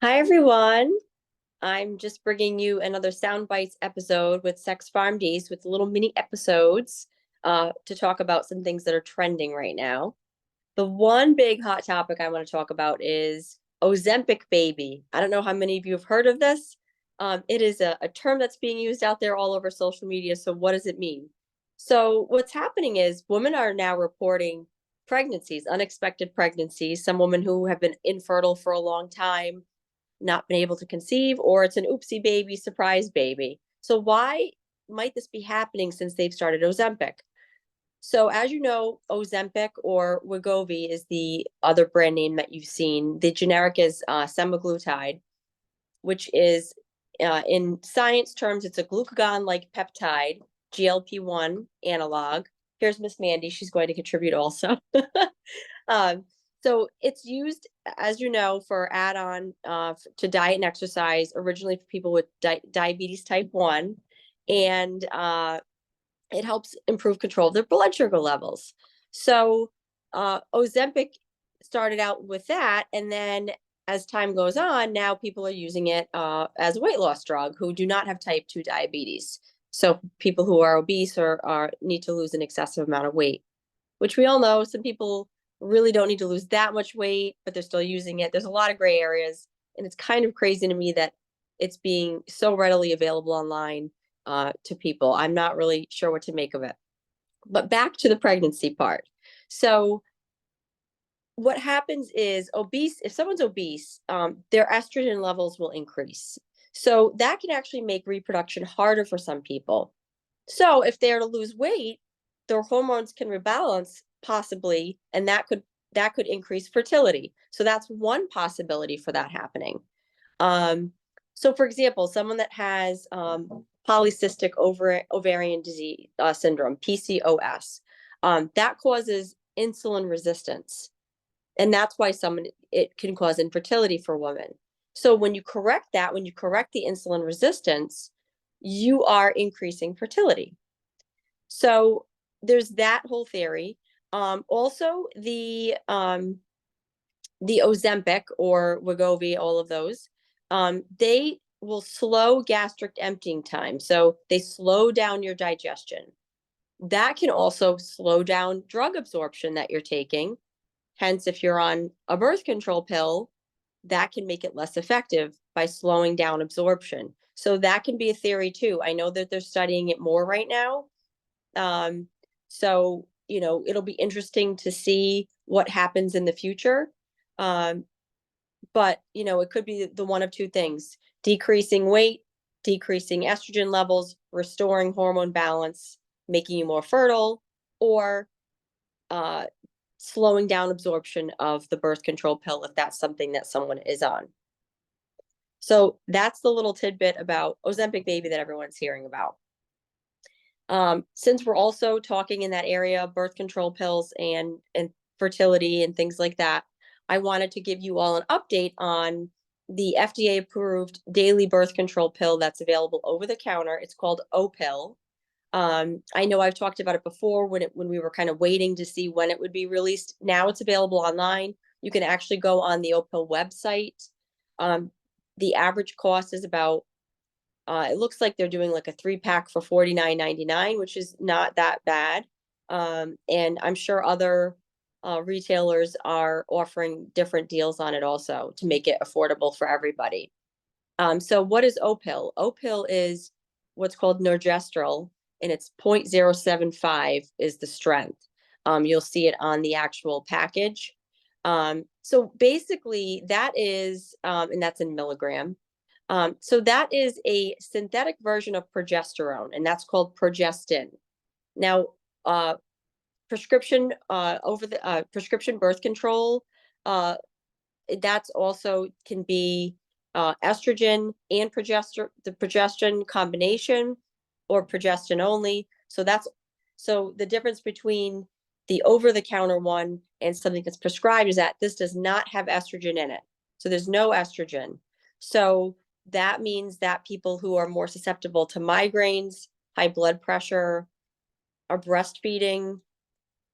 Hi, everyone. I'm just bringing you another Sound Bites episode with Sex Farm Ds with little mini episodes to talk about some things that are trending right now. The one big hot topic I want to talk about is Ozempic Baby. I don't know how many of you have heard of this. It is a term that's being used out there all over social media. So, what does it mean? So, what's happening is women are now reporting pregnancies, unexpected pregnancies. Some women who have been infertile for a long time not been able to conceive, or it's an oopsie baby, surprise baby. So why might this be happening since they've started Ozempic? So as you know, Ozempic or Wegovy is the other brand name that you've seen. The generic is semaglutide, which is in science terms, it's a glucagon-like peptide, GLP-1 analog. Here's Miss Mandy. She's going to contribute also. Um, so it's used, as you know, for add-on to diet and exercise, originally for people with diabetes type 1, and it helps improve control of their blood sugar levels. So Ozempic started out with that, and then as time goes on, now people are using it as a weight loss drug who do not have type 2 diabetes. So people who are obese or need to lose an excessive amount of weight, which we all know some people really don't need to lose that much weight, but they're still using it. There's a lot of gray areas, and it's kind of crazy to me that it's being so readily available online to people. I'm not really sure what to make of it. But back to the pregnancy part. So what happens is if someone's obese, their estrogen levels will increase. So that can actually make reproduction harder for some people. So if they're to lose weight, their hormones can rebalance possibly, and that could increase fertility. So that's one possibility for that happening. Um, so for example, someone that has polycystic ovarian disease syndrome, PCOS, that causes insulin resistance. And that's why it can cause infertility for women. So when you correct that, when you correct the insulin resistance, you are increasing fertility. So there's that whole theory. Also, the Ozempic or Wegovy, all of those, they will slow gastric emptying time. So they slow down your digestion. That can also slow down drug absorption that you're taking. Hence, if you're on a birth control pill, that can make it less effective by slowing down absorption. So that can be a theory too. I know that they're studying it more right now. Um, so, it'll be interesting to see what happens in the future. Um, but, it could be the one of two things: decreasing weight, decreasing estrogen levels, restoring hormone balance, making you more fertile, or uh, slowing down absorption of the birth control pill if that's something that someone is on. So that's the little tidbit about Ozempic Baby that everyone's hearing about. Since we're also talking in that area, birth control pills and fertility and things like that, I wanted to give you all an update on the FDA-approved daily birth control pill that's available over the counter. It's called Opill. I know I've talked about it before when we were kind of waiting to see when it would be released. Now it's available online. You can actually go on the Opill website. The average cost is about it looks like they're doing like a 3-pack for $49.99, which is not that bad. And I'm sure other retailers are offering different deals on it also to make it affordable for everybody. So what is Opill? Opill is what's called norgestrel, and it's 0.075 is the strength. You'll see it on the actual package. So basically that is, and that's in milligram. So that is a synthetic version of progesterone, and that's called progestin. Now, prescription birth control, that's also can be estrogen and the progestin combination, or progestin only. So the difference between the over-the-counter one and something that's prescribed is that this does not have estrogen in it. So there's no estrogen. So that means that people who are more susceptible to migraines, high blood pressure, are breastfeeding,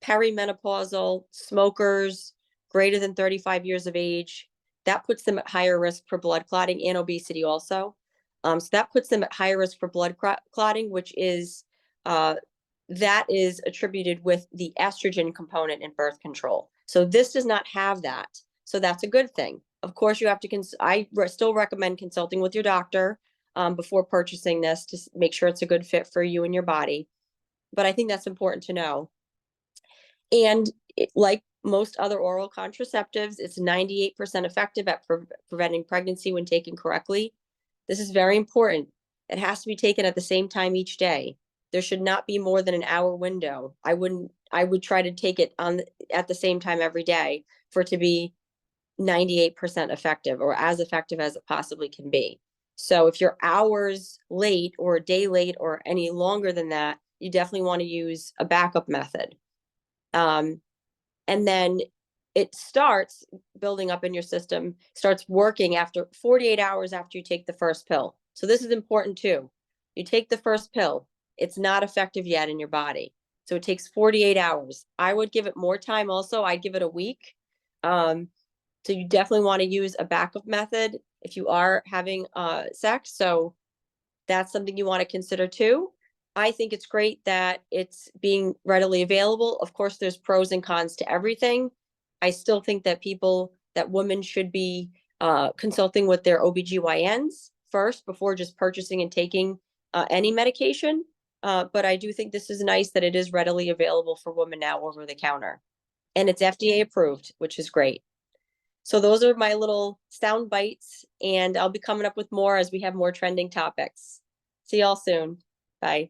perimenopausal, smokers, greater than 35 years of age, that puts them at higher risk for blood clotting and obesity also. So that puts them at higher risk for blood clotting, which is that is attributed with the estrogen component in birth control. So this does not have that. So that's a good thing. Of course, you have to, I still recommend consulting with your doctor before purchasing this to make sure it's a good fit for you and your body. But I think that's important to know. And like most other oral contraceptives, it's 98% effective at preventing pregnancy when taken correctly. This is very important. It has to be taken at the same time each day. There should not be more than an hour window. I would try to take it at the same time every day for it to be 98% effective, or as effective as it possibly can be. So if you're hours late or a day late or any longer than that, you definitely want to use a backup method. And then it starts building up in your system, starts working after 48 hours after you take the first pill. So this is important too. You take the first pill, it's not effective yet in your body. So it takes 48 hours. I would give it more time also. I'd give it a week. So you definitely want to use a backup method if you are having sex. So that's something you want to consider too. I think it's great that it's being readily available. Of course, there's pros and cons to everything. I still think that women should be consulting with their OBGYNs first before just purchasing and taking any medication. But I do think this is nice that it is readily available for women now over the counter. And it's FDA approved, which is great. So those are my little sound bites, and I'll be coming up with more as we have more trending topics. See y'all soon. Bye.